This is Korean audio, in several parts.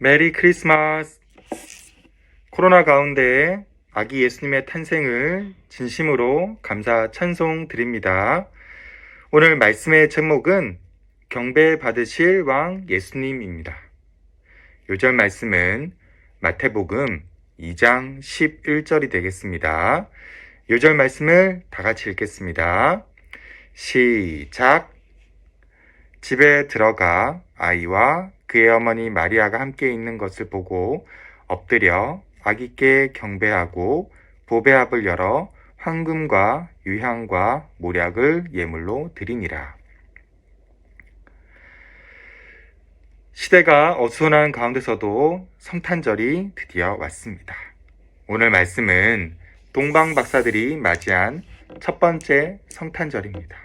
메리 크리스마스! 코로나 가운데 아기 예수님의 탄생을 진심으로 감사 찬송 드립니다. 오늘 말씀의 제목은 경배 받으실 왕 예수님입니다. 요절 말씀은 마태복음 2장 11절이 되겠습니다. 요절 말씀을 다 같이 읽겠습니다. 시작! 집에 들어가 아이와 그의 어머니 마리아가 함께 있는 것을 보고 엎드려 아기께 경배하고 보배압을 열어 황금과 유향과 모략을 예물로 드리니라. 시대가 어수선한 가운데서도 성탄절이 드디어 왔습니다. 오늘 말씀은 동방 박사들이 맞이한 첫 번째 성탄절입니다.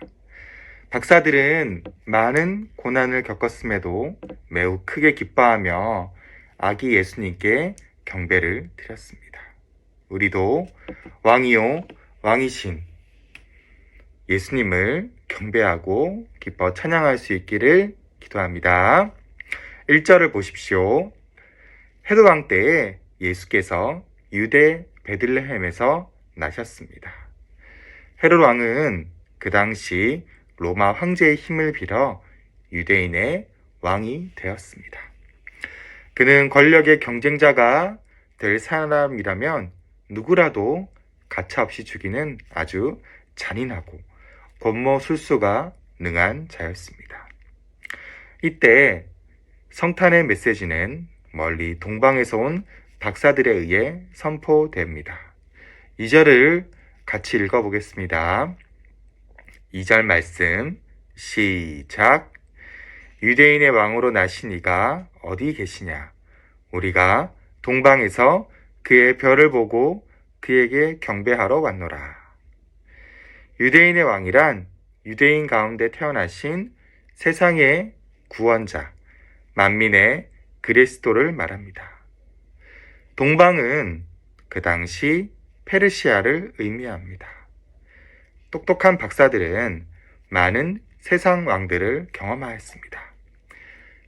박사들은 많은 고난을 겪었음에도 매우 크게 기뻐하며 아기 예수님께 경배를 드렸습니다. 우리도 왕이요 왕이신 예수님을 경배하고 기뻐 찬양할 수 있기를 기도합니다. 1절을 보십시오. 헤롯 왕 때에 예수께서 유대 베들레헴에서 나셨습니다. 헤롯 왕은 그 당시 로마 황제의 힘을 빌어 유대인의 왕이 되었습니다. 그는 권력의 경쟁자가 될 사람이라면 누구라도 가차없이 죽이는 아주 잔인하고 권모술수가 능한 자였습니다. 이때 성탄의 메시지는 멀리 동방에서 온 박사들에 의해 선포됩니다. 2절을 같이 읽어보겠습니다. 2절 말씀 시작! 유대인의 왕으로 나신 이가 어디 계시냐? 우리가 동방에서 그의 별을 보고 그에게 경배하러 왔노라. 유대인의 왕이란 유대인 가운데 태어나신 세상의 구원자, 만민의 그리스도를 말합니다. 동방은 그 당시 페르시아를 의미합니다. 똑똑한 박사들은 많은 세상 왕들을 경험하였습니다.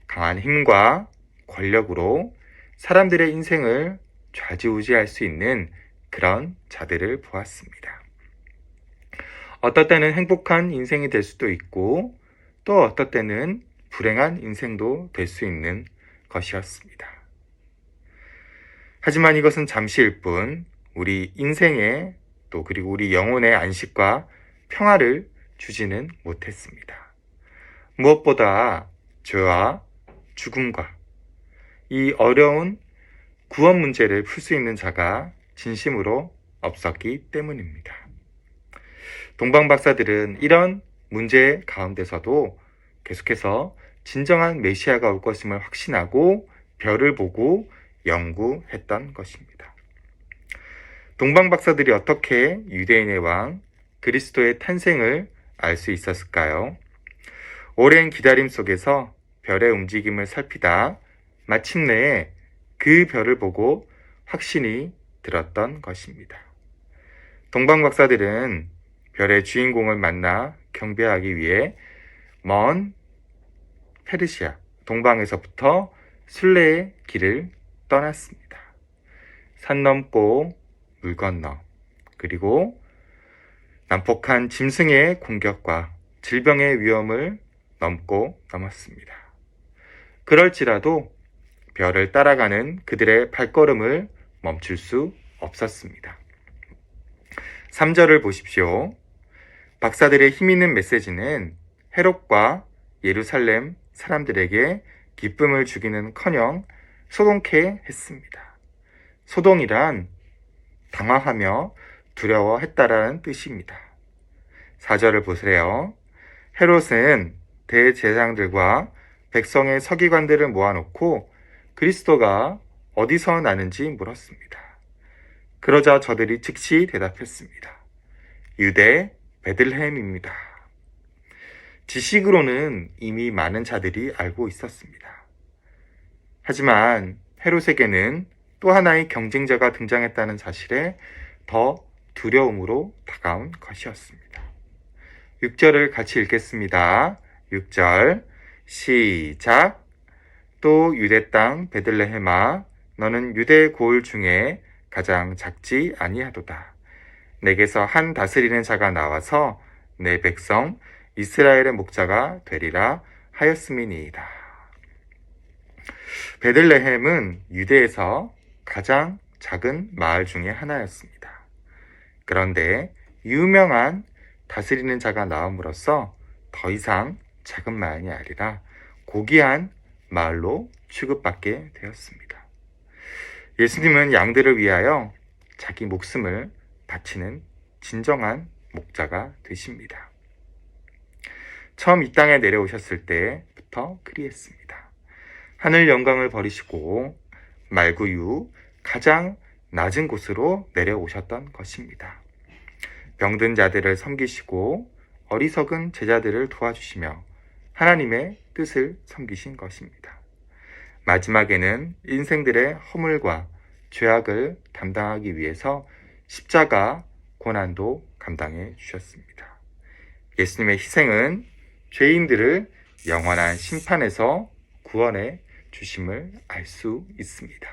강한 힘과 권력으로 사람들의 인생을 좌지우지할 수 있는 그런 자들을 보았습니다. 어떨 때는 행복한 인생이 될 수도 있고 또 어떨 때는 불행한 인생도 될 수 있는 것이었습니다. 하지만 이것은 잠시일 뿐 우리 인생에 또 그리고 우리 영혼의 안식과 평화를 주지는 못했습니다. 무엇보다 죄와 죽음과 이 어려운 구원 문제를 풀 수 있는 자가 진심으로 없었기 때문입니다. 동방 박사들은 이런 문제 가운데서도 계속해서 진정한 메시아가 올 것임을 확신하고 별을 보고 연구했던 것입니다. 동방 박사들이 어떻게 유대인의 왕 그리스도의 탄생을 알 수 있었을까요? 오랜 기다림 속에서 별의 움직임을 살피다 마침내 그 별을 보고 확신이 들었던 것입니다. 동방 박사들은 별의 주인공을 만나 경배하기 위해 먼 페르시아 동방에서부터 순례의 길을 떠났습니다. 산 넘고 물 건너 그리고 난폭한 짐승의 공격과 질병의 위험을 넘었습니다. 그럴지라도 별을 따라가는 그들의 발걸음을 멈출 수 없었습니다. 3절을 보십시오. 박사들의 힘있는 메시지는 헤롯과 예루살렘 사람들에게 기쁨을 주기는커녕 소동케 했습니다. 소동이란 당황하며 두려워했다라는 뜻입니다. 4절을 보세요. 헤롯은 대제사장들과 백성의 서기관들을 모아놓고 그리스도가 어디서 나는지 물었습니다. 그러자 저들이 즉시 대답했습니다. 유대 베들레헴입니다. 지식으로는 이미 많은 자들이 알고 있었습니다. 하지만 헤롯에게는 또 하나의 경쟁자가 등장했다는 사실에 더 두려움으로 다가온 것이었습니다. 6절을 같이 읽겠습니다. 6절 시작! 또 유대 땅 베들레헴아 너는 유대 고을 중에 가장 작지 아니하도다. 내게서 한 다스리는 자가 나와서 내 백성 이스라엘의 목자가 되리라 하였음이니이다. 베들레헴은 유대에서 가장 작은 마을 중에 하나였습니다. 그런데 유명한 다스리는 자가 나옴으로써 더 이상 작은 마을이 아니라 고귀한 마을로 취급받게 되었습니다. 예수님은 양들을 위하여 자기 목숨을 바치는 진정한 목자가 되십니다. 처음 이 땅에 내려오셨을 때부터 그리했습니다. 하늘 영광을 버리시고 말구유 가장 낮은 곳으로 내려오셨던 것입니다. 병든 자들을 섬기시고 어리석은 제자들을 도와주시며 하나님의 뜻을 섬기신 것입니다. 마지막에는 인생들의 허물과 죄악을 담당하기 위해서 십자가 고난도 감당해 주셨습니다. 예수님의 희생은 죄인들을 영원한 심판에서 구원해 주심을 알 수 있습니다.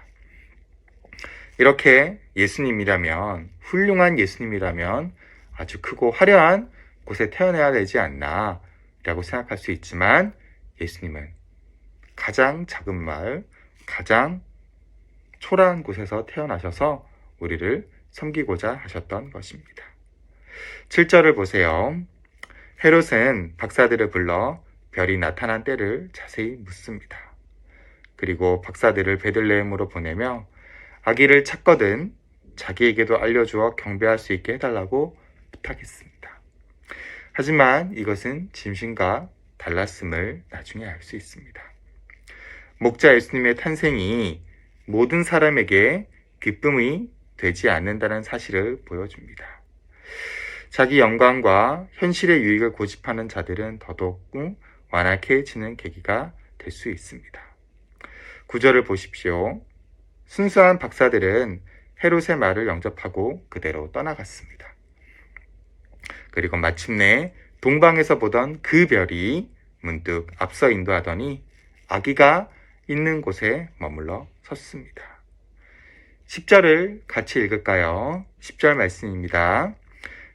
이렇게 예수님이라면, 훌륭한 예수님이라면 아주 크고 화려한 곳에 태어나야 되지 않나 라고 생각할 수 있지만, 예수님은 가장 작은 마을, 가장 초라한 곳에서 태어나셔서 우리를 섬기고자 하셨던 것입니다. 7절을 보세요. 헤롯은 박사들을 불러 별이 나타난 때를 자세히 묻습니다. 그리고 박사들을 베들레헴으로 보내며 아기를 찾거든 자기에게도 알려주어 경배할 수 있게 해달라고 부탁했습니다. 하지만 이것은 짐승과 달랐음을 나중에 알 수 있습니다. 목자 예수님의 탄생이 모든 사람에게 기쁨이 되지 않는다는 사실을 보여줍니다. 자기 영광과 현실의 유익을 고집하는 자들은 더더욱 완악해지는 계기가 될 수 있습니다. 9절을 보십시오. 순수한 박사들은 헤롯의 말을 영접하고 그대로 떠나갔습니다. 그리고 마침내 동방에서 보던 그 별이 문득 앞서 인도하더니 아기가 있는 곳에 머물러 섰습니다. 10절을 같이 읽을까요? 10절 말씀입니다.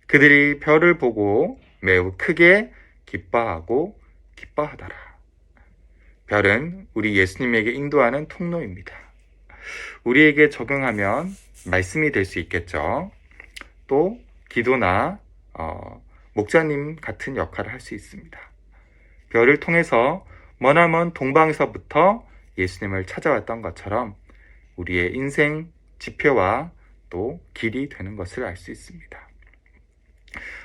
그들이 별을 보고 매우 크게 기뻐하고 기뻐하더라. 별은 우리 예수님에게 인도하는 통로입니다. 우리에게 적용하면 말씀이 될 수 있겠죠. 또 기도나 목자님 같은 역할을 할 수 있습니다. 별을 통해서 머나먼 동방에서부터 예수님을 찾아왔던 것처럼 우리의 인생 지표와 또 길이 되는 것을 알 수 있습니다.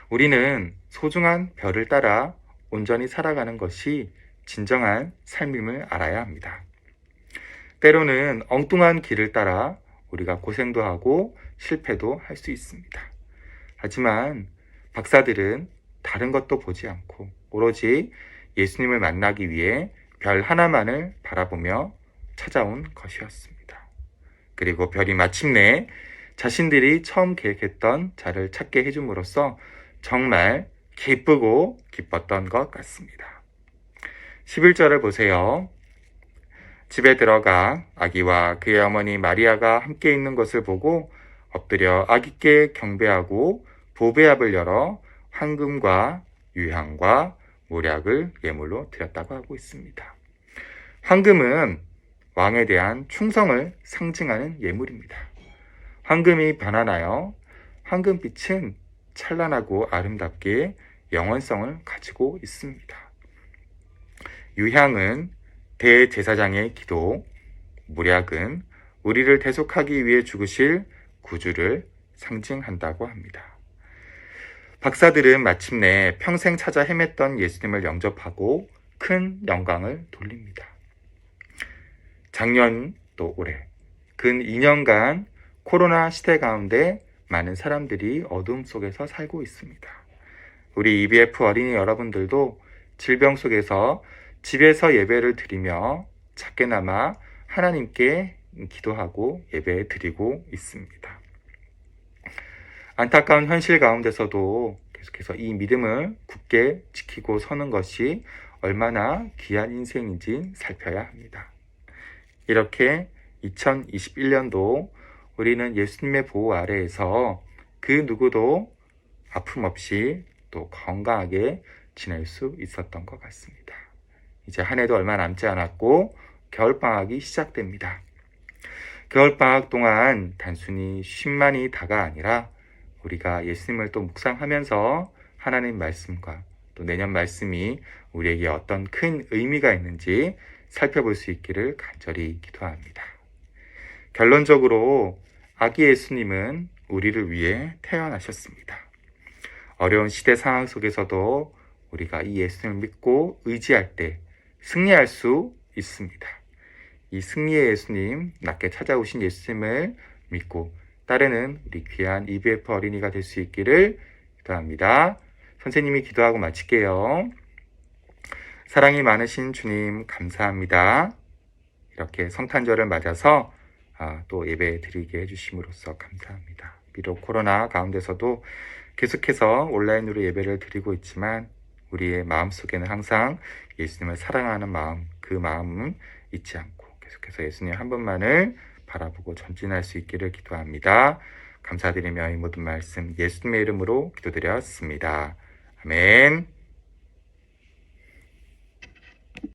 우리는 소중한 별을 따라 온전히 살아가는 것이 진정한 삶임을 알아야 합니다. 때로는 엉뚱한 길을 따라 우리가 고생도 하고 실패도 할 수 있습니다. 하지만 박사들은 다른 것도 보지 않고 오로지 예수님을 만나기 위해 별 하나만을 바라보며 찾아온 것이었습니다. 그리고 별이 마침내 자신들이 처음 계획했던 자를 찾게 해줌으로써 정말 기쁘고 기뻤던 것 같습니다. 11절을 보세요. 집에 들어가 아기와 그의 어머니 마리아가 함께 있는 것을 보고 엎드려 아기께 경배하고 보배압을 열어 황금과 유향과 모략을 예물로 드렸다고 하고 있습니다. 황금은 왕에 대한 충성을 상징하는 예물입니다. 황금이 변화하여 황금빛은 찬란하고 아름답게 영원성을 가지고 있습니다. 유향은 대제사장의 기도, 모략은 우리를 대속하기 위해 죽으실 구주를 상징한다고 합니다. 박사들은 마침내 평생 찾아 헤맸던 예수님을 영접하고 큰 영광을 돌립니다. 작년 또 올해 근 2년간 코로나 시대 가운데 많은 사람들이 어둠 속에서 살고 있습니다. 우리 EBF 어린이 여러분들도 질병 속에서 집에서 예배를 드리며 작게나마 하나님께 기도하고 예배 드리고 있습니다. 안타까운 현실 가운데서도 계속해서 이 믿음을 굳게 지키고 서는 것이 얼마나 귀한 인생인지 살펴야 합니다. 이렇게 2021년도 우리는 예수님의 보호 아래에서 그 누구도 아픔 없이 또 건강하게 지낼 수 있었던 것 같습니다. 이제 한 해도 얼마 남지 않았고 겨울방학이 시작됩니다. 겨울방학 동안 단순히 쉼만이 다가 아니라 우리가 예수님을 또 묵상하면서 하나님 말씀과 또 내년 말씀이 우리에게 어떤 큰 의미가 있는지 살펴볼 수 있기를 간절히 기도합니다. 결론적으로 아기 예수님은 우리를 위해 태어나셨습니다. 어려운 시대 상황 속에서도 우리가 이 예수님을 믿고 의지할 때 승리할 수 있습니다. 이 승리의 예수님, 낮게 찾아오신 예수님을 믿고 따르는 우리 귀한 EBF 어린이가 될 수 있기를 기도합니다. 선생님이 기도하고 마칠게요. 사랑이 많으신 주님 감사합니다. 이렇게 성탄절을 맞아서 또 예배 드리게 해주심으로써 감사합니다. 비록 코로나 가운데서도 계속해서 온라인으로 예배를 드리고 있지만 우리의 마음속에는 항상 예수님을 사랑하는 마음, 그 마음은 잊지 않고 계속해서 예수님 한 분만을 바라보고 전진할 수 있기를 기도합니다. 감사드리며 이 모든 말씀 예수님의 이름으로 기도드렸습니다. 아멘.